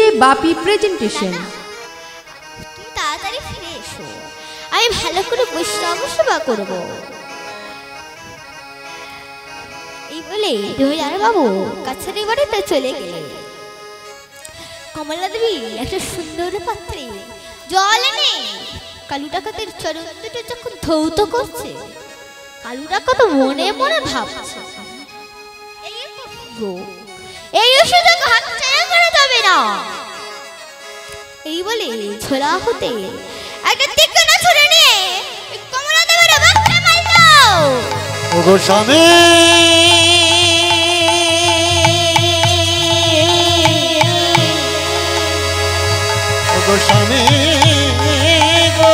DJ বাপি presentation. তুমি তাড়াতাড়ি ফিরে এসো, আমি ভালো করে বৈষ্ণব সেবা করবো। এই বলে জমিদার বাবু কাছারি বাড়িতে চলে গেলেন। কমলা দেবী একটা সুন্দর পাত্রে জল এনে কালু ডাকাতের চরণ দুটো যখন ধৌত করছে, কালু ডাকাত মনে মনে ভাবছে, এই সুযোগ হাতছাড়া করা যাবে না। এই বলে ছোলা হতে একটা তীক্ষ্ণ ছুরি নিয়ে কমলা দেবীর বক্ষে মারল। ওগো স্বামী, ওগো স্বামী গো,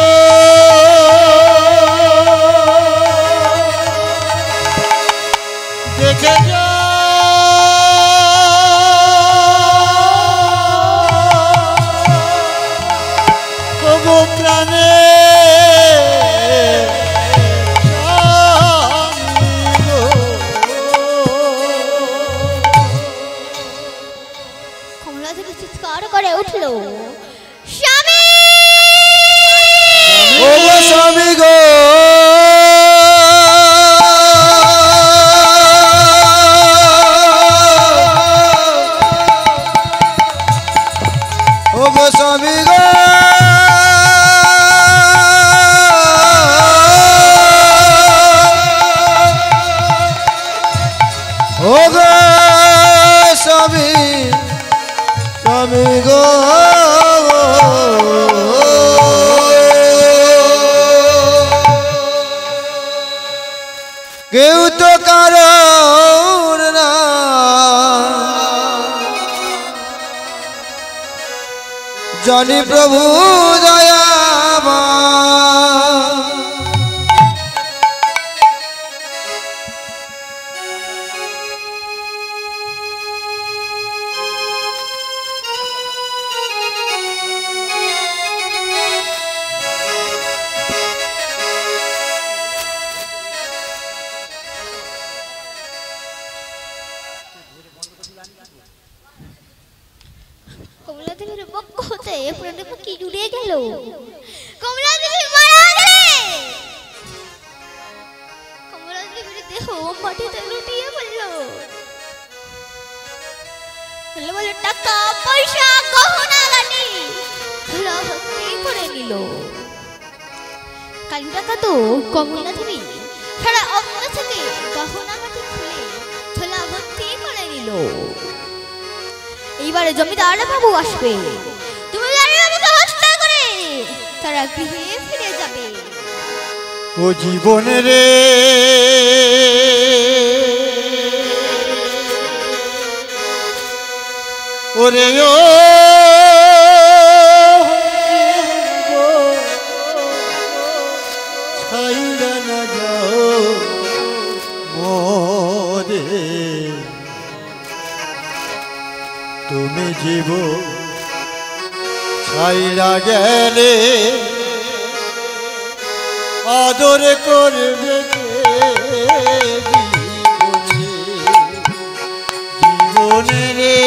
দেখে যা ওগো প্রাণে করে উঠল, স্বামী ওগো স্বামী গো, ওগো স্বামী গো, ওগো স্বামী, স্বামী গো, কেউ তো কারোর না, জানি প্রভু দয়াবান। কমলা দেবীর বক্ষ হতে প্রাণে পাখি উড়ে গেল। কমলা দেবী মারা গেলেন। কমলা দেবীর দেহ মাটিতে লুটিয়ে পড়ল। বলে বলে টাকা পয়সা গহনা গাটি ধরা ভর্তি করে নিল। কালু ডাকাত কমলা দেবী সারা অঙ্গ থেকে গহনা গাটি খুলে ধরা ভর্তি করে নিল। এইবারে জমিদার বাবু আসবে, জমিদার বাবুকে হত্যা করে তারা গৃহে ফিরে যাবে। ও জীবনে রে ওরে ও ছাইরা না যাও মোরে, তুমি জীব ছাইরা গেলে আদর করবে জীবনে রে,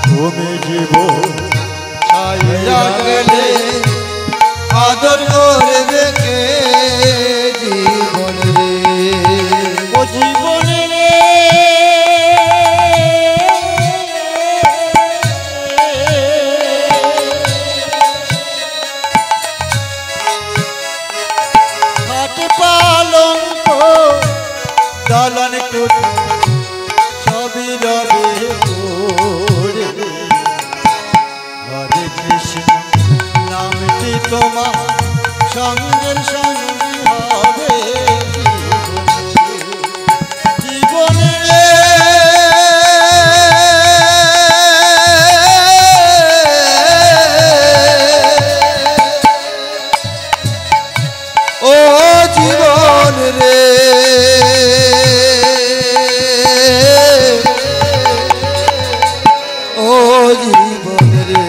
তুমি জীব ছাইরা গেলে আদর করবে কে জীবন রে, ও জীবন রে খাট পালঙ্ক দালান কোঠা সবই রবে পড়ে, হরে কৃষ্ণ নামটি তোমার সঙ্গের সঙ্গী হবে জীবনে রে, ও জীবন রে, ও জীবন রে।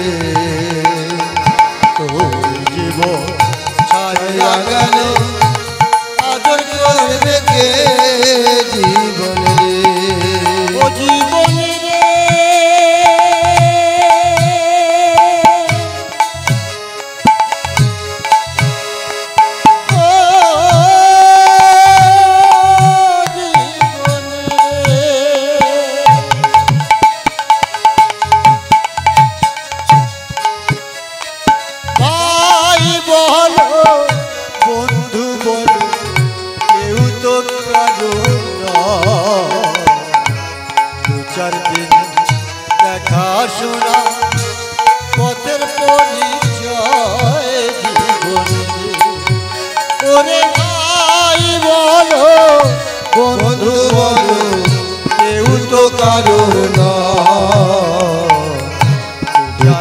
কারুর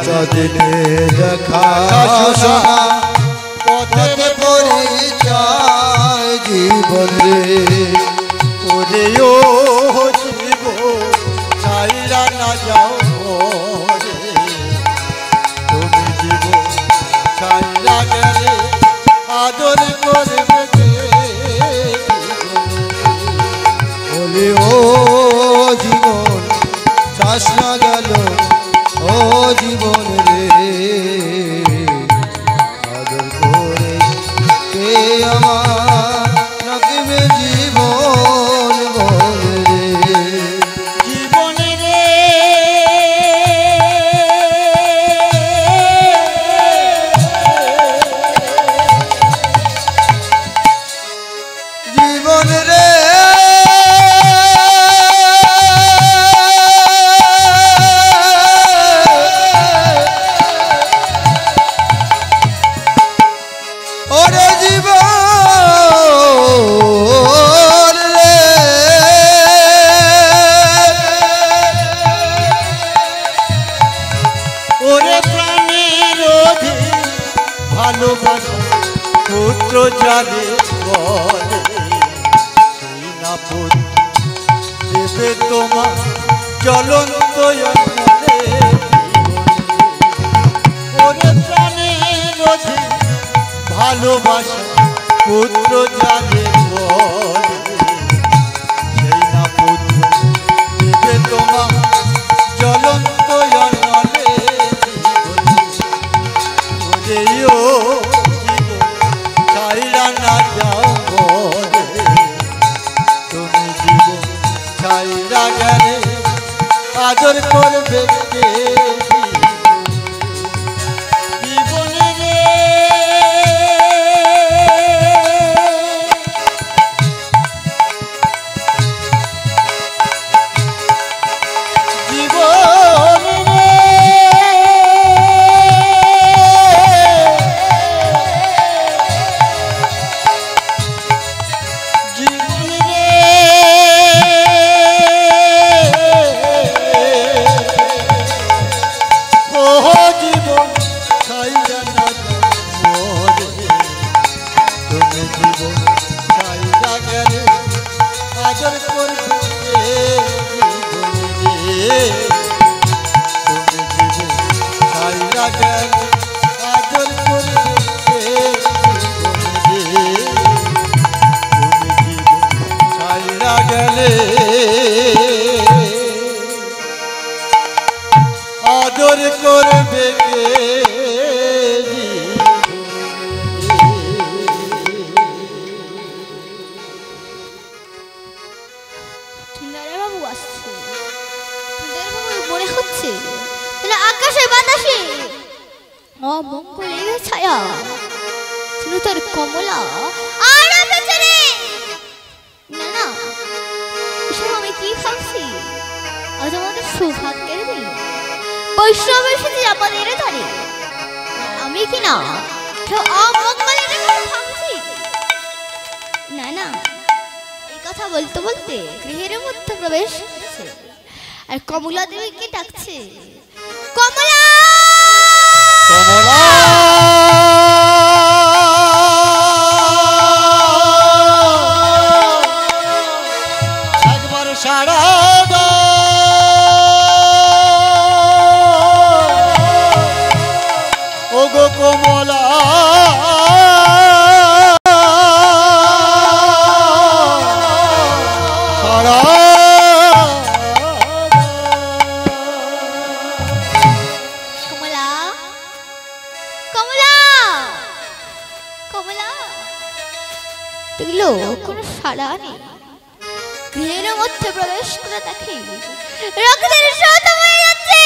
চাঁদিনে দেখা পথের পরিচয় জীবন রে ওরে ও জীব ছাইরা না যাও রে তুমি জীব ছাইরা গেলে আদর করবে বলে ও জীবন চাষ না গেল ও জীবন রে আদর করে কে আমার রাখবে জীবন বলে রে জীবন রে জীবন রে ওরে জীবন রে ওরে প্রাণের অধিক ভালোবাসা পুত্র জানে বলে সেই না দেবে তোমার জ্বলন্ত অন্তরে ওরে প্রাণের অধিক ভালোবাসা পুত্র জানে বলে সেই না পুত্র দেবে তোমার জ্বলন্ত অনলে ওরে ও জীবন ছাইরা না যাও বলে তুমি জীবন ছাইরা গেলে আদর করবে কে আদর করবে তুমি জীবন ছাইরা গেলে আদর করবে তুমি জীবন ছাইরা গেলে আদর করবে কে আকাশে বাতাসে অমঙ্গলের ছায়া তার কমলা আর বেচারে না না এসব আমি কি ভাবছি আজ আমাদের সৌভাগ্যের দিন বৈষ্ণব এসেছে আমাদের ধরে আমি কি না কেউ অমঙ্গলের ভাবছি না না এই কথা বলতে বলতে গৃহের মধ্যে প্রবেশ করছে আর কমলা দেবীকে ডাকছে কমলা কমলা একবার সারা ও গো কমলা সারা কোনো সাড়া নেই গৃহের মধ্যে প্রবেশ করে দেখে রক্তের স্রোত হয়ে যাচ্ছে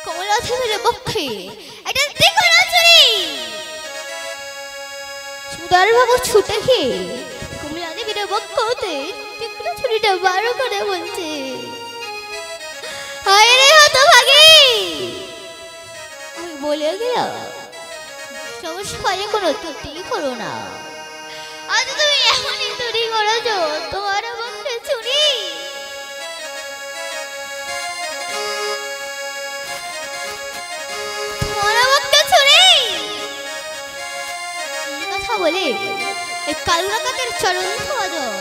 কমলা দেবীর বক্ষে একটা তীক্ষ্ণ ছুরি সুদার বাবু ছুটে গিয়ে কমলা দেবীর বক্ষ হতে তীক্ষ্ণ ছুরিটা বার করে বলছে হায় রে হতভাগী আমি বলে গেলাম সমস্যায় কোনো ত্রুটি করো না আজ তুমি এমনই তৈরি করেছো তোমার বক্ষে ছুরি বলে এই কালু ডাকাতের চরণ ধোয়া জল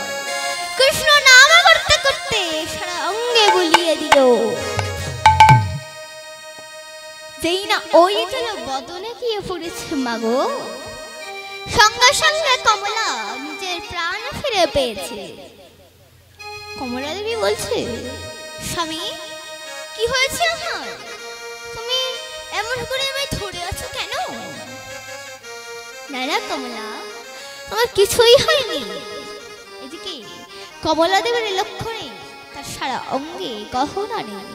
কৃষ্ণ নাম করতে করতে সারা অঙ্গে বুলিয়ে দিল। যেই না ওই জল বদনে গিয়ে পড়েছে মাগো, সঙ্গে সঙ্গে কমলা নিজের প্রাণ ফিরে পেয়েছে। কমলা দেবী বলছে, স্বামী কি হয়েছে আমার? তুমি এমন করে আমায় ধরে আছো কেন? না না কমলা, তোমার কিছুই হয়নি। এদিকে কমলা দেবের লক্ষ্য নেই, তার সারা অঙ্গে গহনা নেই।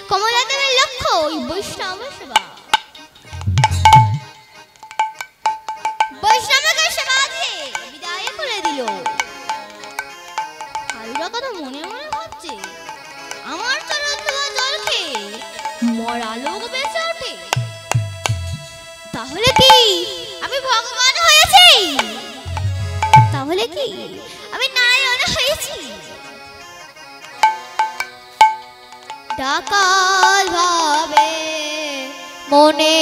কমলা দেবের লক্ষ্য ওই বৈষ্ণব সেবা। বৈষ্ণবকে সেবা দিয়ে বিদায় করে দিল। কালুরা কথা মনে মনে ভাবছে, আমার চরণ ধোয়া জল খেয়ে মরা লোক বেঁচে ওঠে, তাহলে কি আমি ভগবান হয়েছি? তাহলে কি আমি নারায়ণ হয়েছি? ডাকাত ভাবে মনে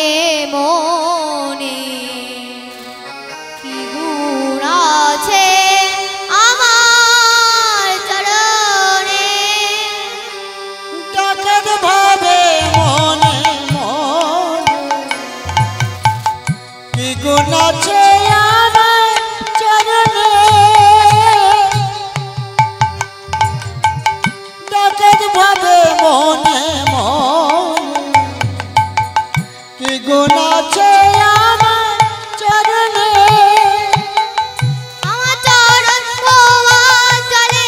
মনে কি গুণ আছে আমার চরণে। ডাকাত ভাবে মনে মনে কি গুণ আছে আমার চরণে। ডাকাত ভাবে মনে মনে কি গুণ আছে আমার চরণে। আমার চরণ ধোয়া জলে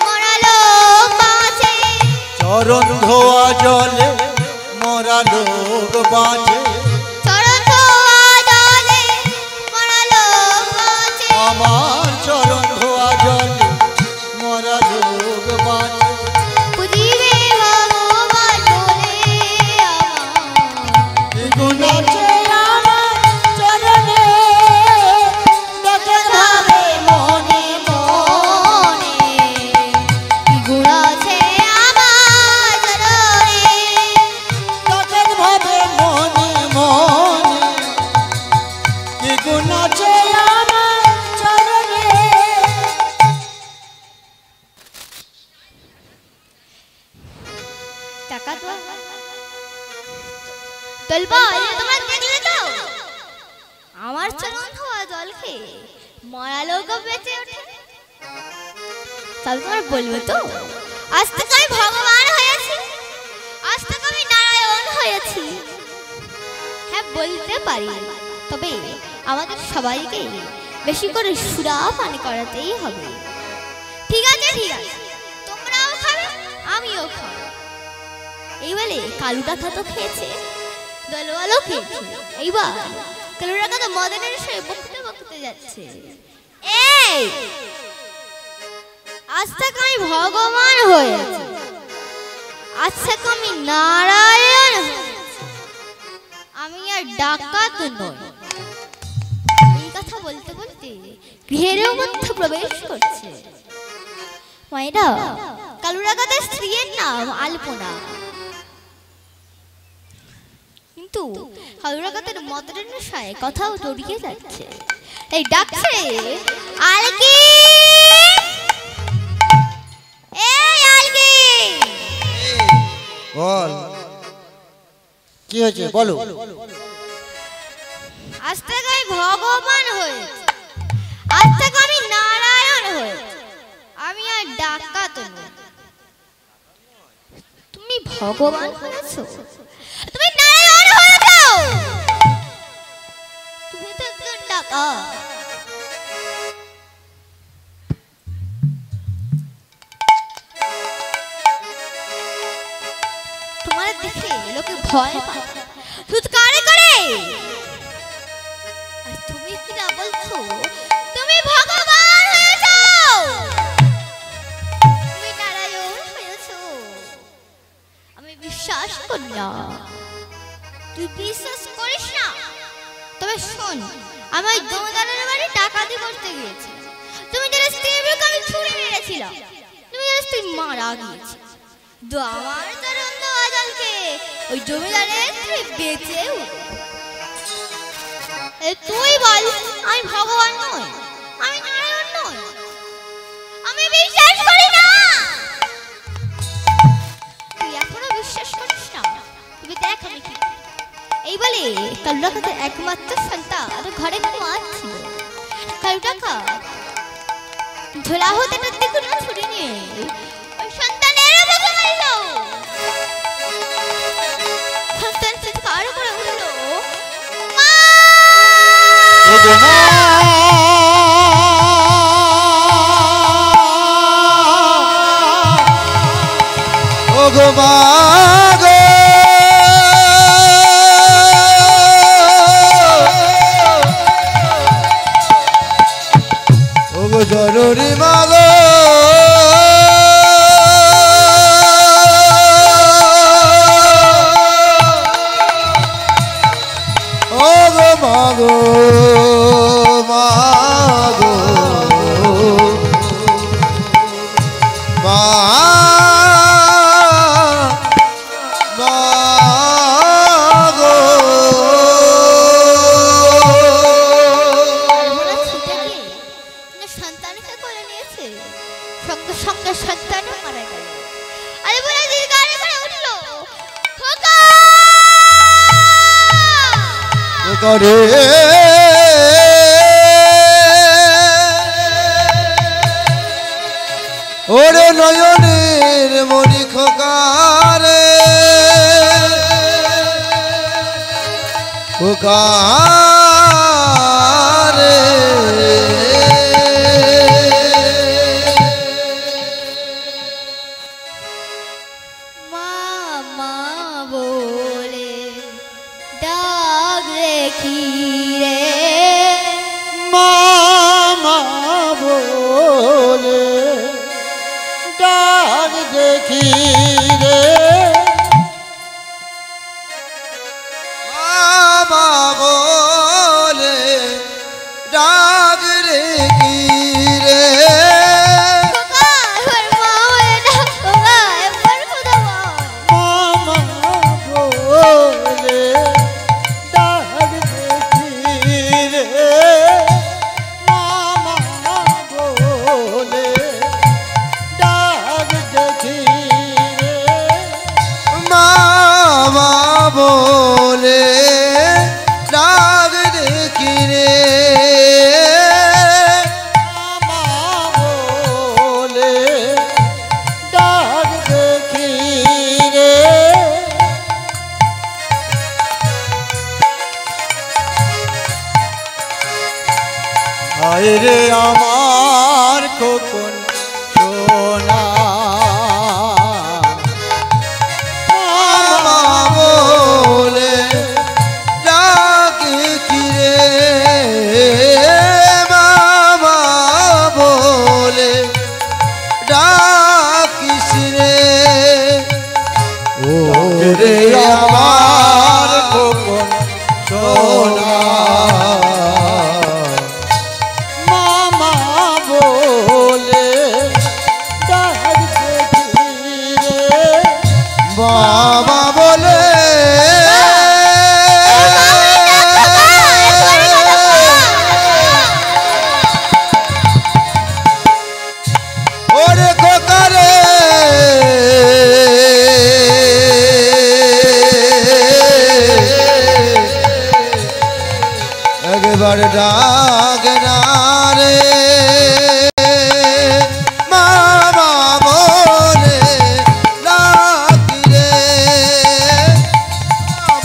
মরা লোক বাঁচে। চরণ ধোয়া জলে মরা লোক বাঁচে। চরণ ধোয়া জলে মরা লোক বাঁচে। আমার চরণ ধোয়া জলে মরা লোক বাঁচে। বুঝিবে ভগবান বলে আমার কি গুণ আছে আমার চরণে। ডাকাত ভাবে মনে মনে কি গুণ আছে আমার চরণে। ডাকাত ভাবে মনে মনে কি গুণ আছে আমার চরণে। টাকা তো দলবল তোমরা দেখলে তো, আমার চরণ ধোয়া জল খেয়ে মরা লোক বেঁচে ওঠে। তাহলে তোমার বলবো তো, আজ থেকে আমি ভগবান হয়েছি, আজ থেকে আমি নারায়ণ হয়েছি। হ্যাঁ বলতে পারি, তবে আমাদের সবাইকে বেশি করে সুরা পান করাতেই হবে। ঠিক আছে ঠিক আছে, তোমরাও খাবে আমিও খাবো। এই বলে কালু ডাকাত তো খেয়েছে, দলওয়ালও খেয়েছে। এইবার কালু ডাকাত মদনের সাথে বকতে বকতে যাচ্ছে, এই আজ থেকে আমি ভগবান হয়েছি, আজ থেকে আমি নারায়ণ হয়েছি, আমি আর ডাকাত নই। এই কথা বলতে বলতে গৃহের মধ্যে প্রবেশ করছে। মায়েরা, কালু ডাকাতের স্ত্রীর নাম আলপনা। কিন্তু কালু ডাকাতের মদের নেশায় কথাও জড়িয়ে যাচ্ছে, এই ডাকছে, আলকি এই আলকি। বল কি হয়েছে বলো। আজ থেকে আমি ভগবান হয়েছি, আজ থেকে আমি নারায়ণ হয়েছি, আমি আর ডাকাত নই। তুমি ভগবান হয়েছো, তুমি নারায়ণ হয়েছো, তুমি তো একজন ডাকাত। তোমার দেখে লোকে ভয় পায়, ফুৎকারে করে। আর তুমি কি না বলছো তুমি ভগবান হয়েছো, তুমি নারায়ণ হয়েছো। আমি বিশ্বাস করি না, তুই বিশ্বাস করিস না? তবে শোন, আমি ওই জমিদারের বাড়ি ডাকাতি করতে গিয়েছি, তুমি যারা স্ত্রীকে আমি ছুরি মেরেছিলাম, তুমি যারা স্ত্রী মারা গিয়েছে। আমার চরণ ধোয়া জলকে ওই জমিদারের স্ত্রী বেঁচে উঠল। তুই বল, আমি ভগবান নই, আমি নারায়ণ নই, আমি বিশ্বাস করি না। তুই এখনো বিশ্বাস করিস না? তুমি দেখ আমি কি। এই বলে কালু ডাকাতের একমাত্র সন্তান ঘরে ঘুমাচ্ছিল। কালু ডাকাত ঝোলা হতে দিকে না ছুরি নিয়ে ওই সন্তানের মুখে মারল। সন্তান চিৎকার করে উঠল, মা! ওগো মা গো, ওগো জরুরি মা গো, ওগো মা গো, মা গো, মা করে ওরে নয়নের মনি খোকারে, খোকারে মামা বলে ডাক দেখি রে, মামা বলে ডাক দেখি রে, মামা বলে ডাক দেখি রে, মামা বলে ডাক দেখি রে, মামা বলে ডাক দেখি রে, মামা বলে ডাক দেখি রে, মামা বলে ডাক দেখি রে। হায় রে আমার খোকন সোনা, মামা বলে ডাকি রে, মামা বলে ডাকিস রে, ও রে আমার খোকন সোনা, মামা বলে ডাক দেখি রে, বাবা বলে ওরে খোকারে, একবার ডাক না রে, মামা বলে ডাকি রে,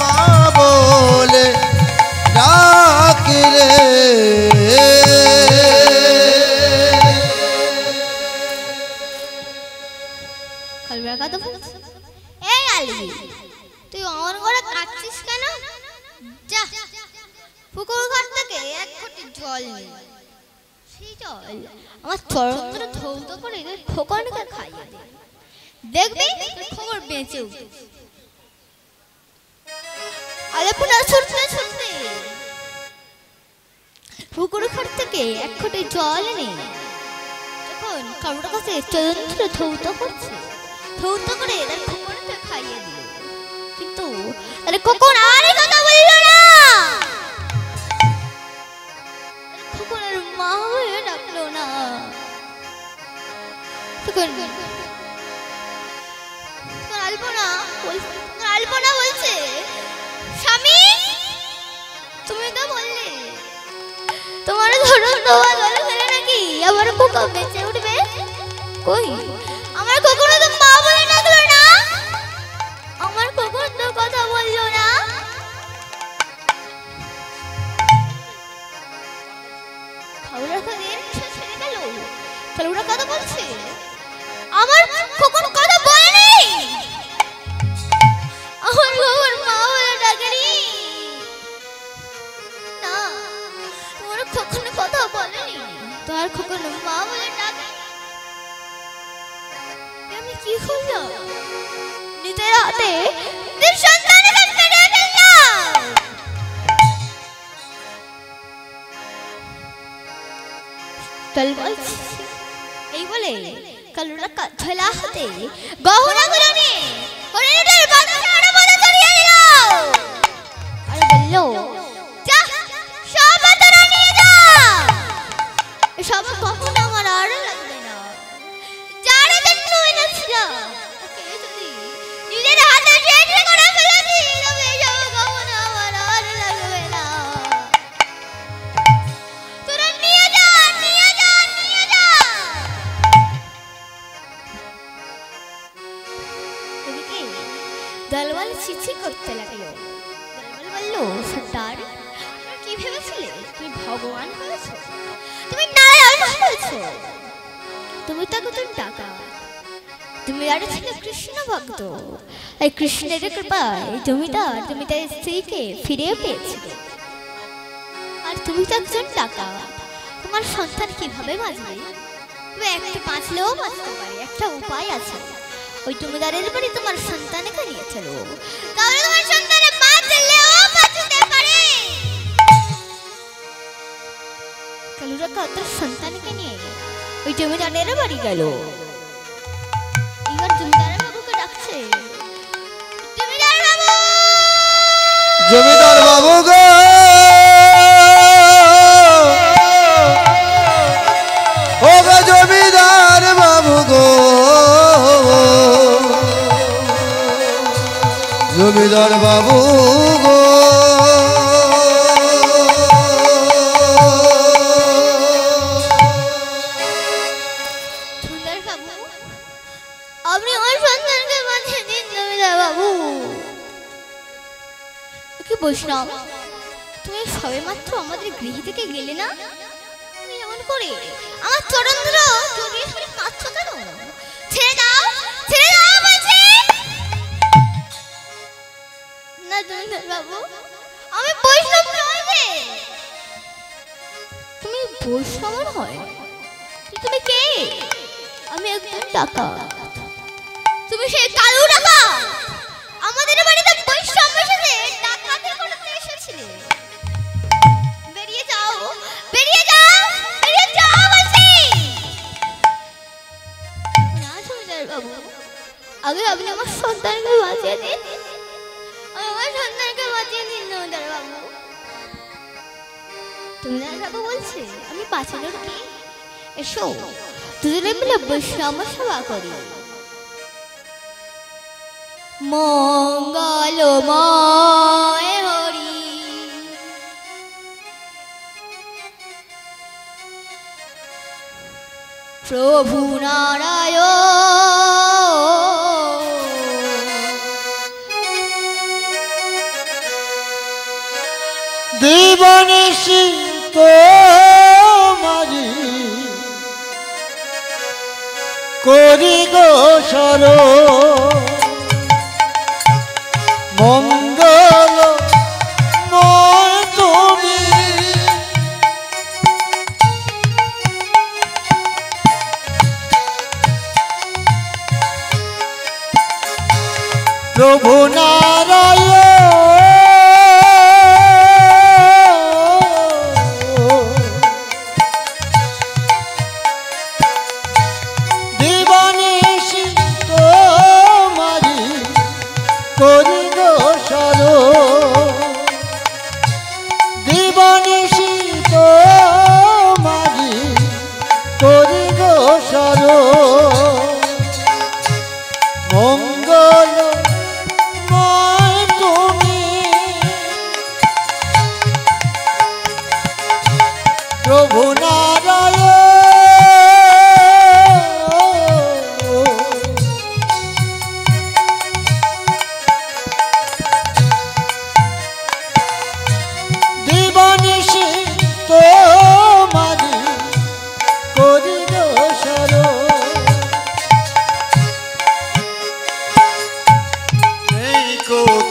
মামা বলে ডাকি রে। কালুরা কথা বলছিস? এই আলি, তুই অমন করে কাটছিস কেন? যা পুকুর ঘর থেকে এক ঘটি জল নে, সেই জল আমার চরণ ধৌত করে খোকনকে খাইয়ে দে, দেখবি খবর বেঁচে উঠবে। আলেপুনা ছুটতে ছুটতে পুকুর ঘর থেকে এক ঘটি জল এনে যখন কারোর কাছে চরণ ধরে ধৌত করছে, ধৌত করে তার খোকনকে খাইয়ে দিল, কিন্তু আরে খোকন আর কথা বলল না। ধোয়া জলে ফেলে নাকি আমার খোকা বেঁচে উঠবে? কই আমার খোকনো তো মা বলে ডাকলো না, আমার খোকন তো কথা বললো না। খাওয়ার খাদের ছেড়ে গেল, কালুরা কথা বলছে, আমার খোকন কথা বলেনি, আমার খোকন মা বলে ডাকেনি। না, তোমার খোকন কথা বলেনি, তোমার খোকন মা বলে ডাকে। আমি কি করলাম? নিজের হাতে নিজের সন্তানকে মেরে ফেললাম। এই বলে কালুরা ঝোলা হাতে গহনাগুলো নিয়ে হরিণের বাচ্চার মধ্যে চড়িয়ে দিল আর বলল, যা সব তোরা নিয়ে যা, এসব কখনো আমার আর লাগবে না। যারে জন্য এনেছিলাম তাকে যদি নিজের হাতে শেষ করে ফেলেছি, তবে এসব কখনো আমার আর লাগবে না। তোরা নিয়ে যা, নিয়ে যা, নিয়ে যা। এদিকে দলবল চিঠি করতে লাগলো। দলবল বলল, সর্দার কি ভেবেছিলে তুমি ভগবান হয়েছো, তুমি নারায়ণ হয়েছো, তুমি তো একজন টাকা, তুমি আর ছিল কৃষ্ণ ভক্ত, এই কৃষ্ণের কৃপায় তুমি তার স্ত্রীকে ফিরে পেয়েছিলে। আর তুমি তো একজন টাকা, তোমার সন্তান কিভাবে বাঁচবে? তবে একটা বাঁচলেও বাঁচতে পারে, একটা উপায় আছে। ওই জমিদারের বাড়ি তোমার সন্তানকে নিয়ে চলো, তাহলে তোমার সন্তানে বাঁচলেও বাঁচতে পারে। কালুরা তার সন্তানকে নিয়ে ওই জমিদারের বাড়ি গেল। এবার জমিদার বাবুকে ডাকছে, জমিদার বাবু, জমিদার বাবু গো, ও গো জমিদার বাবু গো, জমিদার বাবু গো, জমিদার বাবু, আপনি আমার সন্তানকে বাঁচিয়ে দিন। জমিদার বাবু, কি বৈষ্ণব, তুমি সবে মাত্র আমাদের গৃহ থেকে গেলে না, তুমি এমন করে আমার চরণ ধরো জড়িয়ে ধরে কাঁদছো কেন? ছেড়ে দাও, ছেড়ে দাও বলছি। না জমিদার বাবু, আমি বৈষ্ণব নই রে। তুমি বৈষ্ণব নয়? তুমি কে? আমি একজন টাকা। তুমি সেই কালু টাকা, আমাদের বাড়িতে বৈষ্ণব এসেছে, ডাকাতি করতে এসেছিলে। বেরিয়ে যাও, বেরিয়ে যাও, বেরিয়ে যাও বলছি। না জমিদার বাবু, আগে আপনি আমার সন্তানকে বাঁচিয়ে দিন, আমার সন্তানকে বাঁচিয়ে দিন জমিদার বাবু। জমিদার বাবু বলছে, আমি বাঁচানোর কি? এসো দুজনে মিলে বৈষ্ণব সেবা করি। মঙ্গলময় হরি, প্রভু নারায়ণ, দেবানিশি মারি করি গো সরো, মঙ্গল ময় তুমি, প্রভু নারায়ণ, দিবানিশি তোমারি করি গো সরো, দিবানিশি তোমারি করি গো সরো, মঙ্গল ময় তুমি, প্রভু না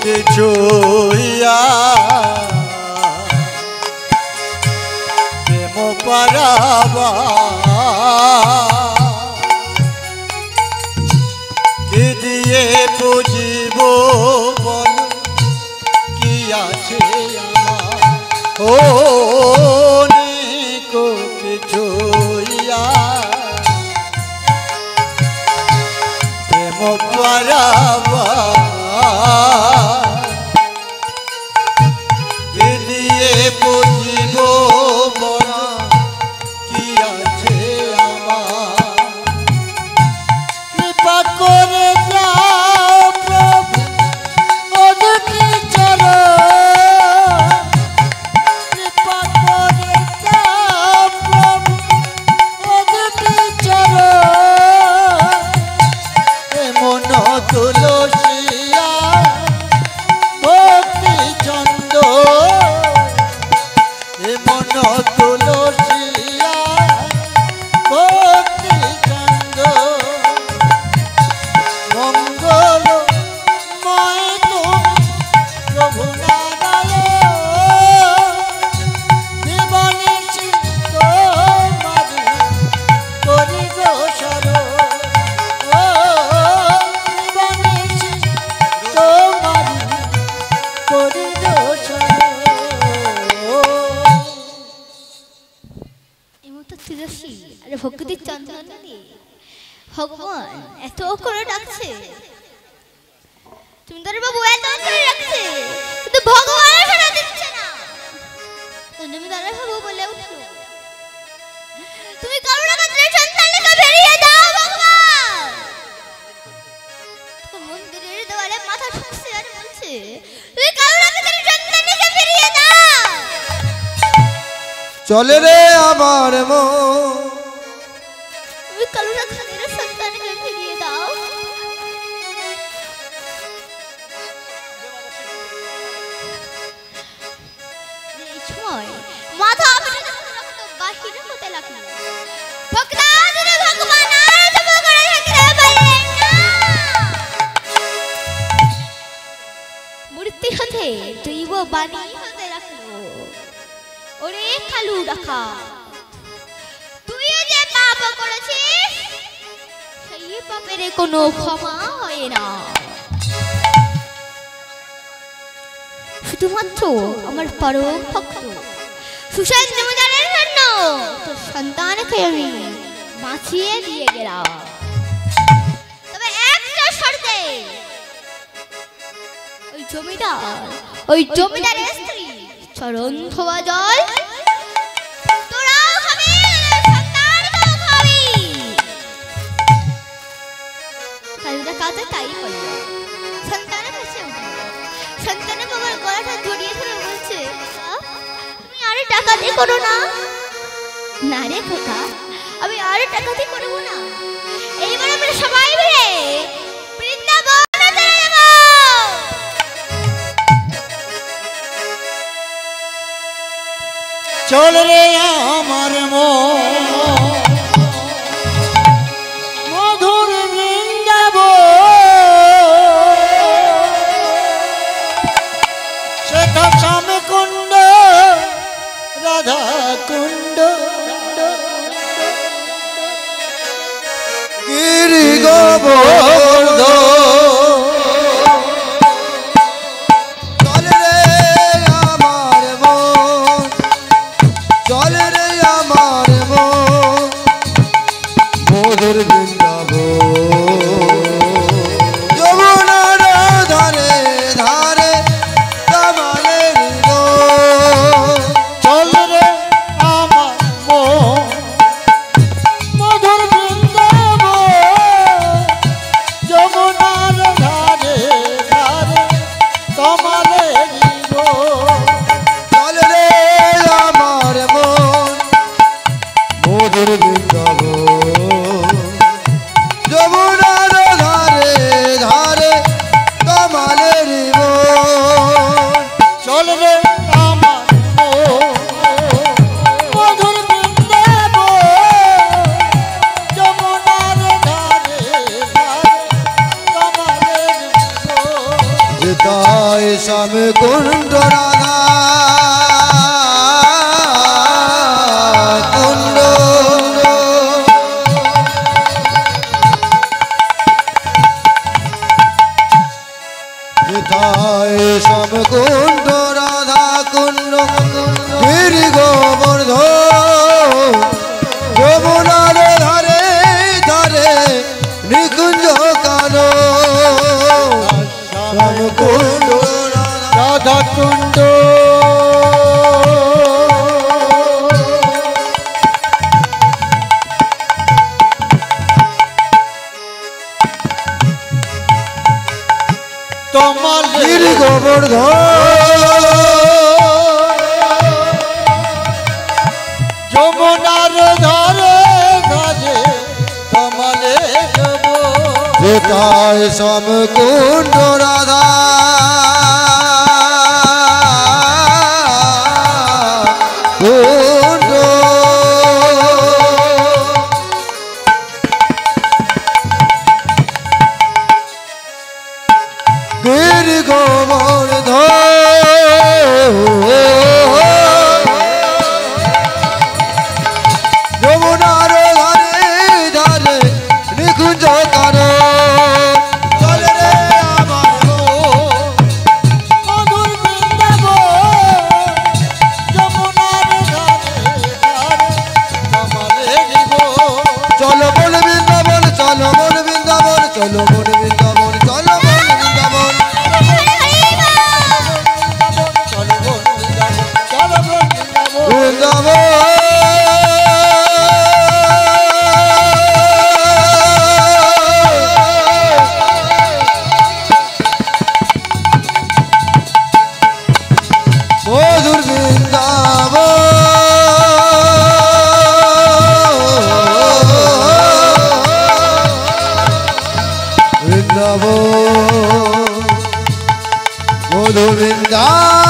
কিছুইয়া প্রেম পারাবা কি দিয়ে বুঝিব বল কি আছে আমার ও নিকো কিছুইয়া প্রেম পারাবা কি দিয়ে বুঝিব বল কি আছে আমার কৃপা করে যাও প্রভু অদুটি চরণ কৃপা করে যাও প্রভু অদুটি চরণ এমন তুলসিয়া ভক্তি চন্দ এমন তুলসিয়া ভক্তি চন্দ মঙ্গল ময় তুমি প্রভু নারায়ণ জীবনেশী তোমারি করি গো শরণ ও জীবনেশী তোমারি করি গো শরণ এই মতো তুলসী আর ভক্তির চন্দন দিয়ে ভগবান এত করে ডাকছে সুন্দর বাবু এত করে ডাকছে কিন্তু ভগবান সাড়া দিচ্ছে না। জমিদার বাবু বলে উঠল, তুমি করুণা করে সন্তানকে বেরিয়ে দাও ভগবান। তখন মন্দিরের দেওয়ালে মাথা ঠুকছে আর বলছে, তুমি করুণা করে সন্তানকে বেরিয়ে দাও। চলে রে আমার মন তুমি করুণা করে সন্তানকে ফিরিয়ে দাও। এই সময় মাথা পেটে রক্ত বাহির হতে লাগলো। ভক্তাদের ভগবান আর তবু করে থাকতে পারলেন না। মূর্তি হতে দৈব বাণী হতে লাগলো, ওরে কালু রাখা, তুই যে পাপ করেছিস সেই পাপের কোনো ক্ষমা হয় না। শুধুমাত্র আমার পরম ভক্ত সুশান্ত জমিদারের জন্য তোর সন্তানকে আমি বাঁচিয়ে দিয়ে গেলাম, তবে একটা শর্তে, ওই জমিদারের স্ত্রী চরণ ধোয়া জল তোরাও খাবি, সন্তানকেও খাবি। কালুরা কাজে তাই করল। সন্তানের কাছে সন্তানের বাবার গলাটা জড়িয়ে ধরে বলছে, তুমি আর টাকাতে করো না। না রে খোকা, আমি আর টাকাতে করবো না। এইবার আমরা সবাই মিলে বৃন্দাবনে চলে যাব। চল রে আমার মন মধুর বৃন্দাবন সেটা শ্যাম কুণ্ড রাধা কুণ্ড গিরি গোবর্ধন চল রে আমার মন হেতায় শ্যাম কুণ্ড রাধা কুণ্ড হেতায় শ্যাম কুণ্ড রাধা কুণ্ড গিরি গোবর্ধন যমুনার ধারে ধারে নিকুঞ্জ কানো শ্যাম কুণ্ড রাধা কুণ্ড তোমার গিরি গোবর্ধন যমুনার ধারে ধারে কমলে হেতায় শ্যাম কুণ্ড রাধা কুণ্ড গিরি গোবর্ধন যমুনার ধারে ধারে নিকুঞ্জ কানো চলে রে আমার মধুর বৃন্দাবন যমুনার ধারে ধারে কমলে চলো বল বৃন্দাবন চলো বল বৃন্দাবন চলো বল বৃন্দাবন চলো বল বৃন্দাবন বৃন্দাবন মধুর বৃন্দাবন বৃন্দাবন মধুর বৃন্দাবন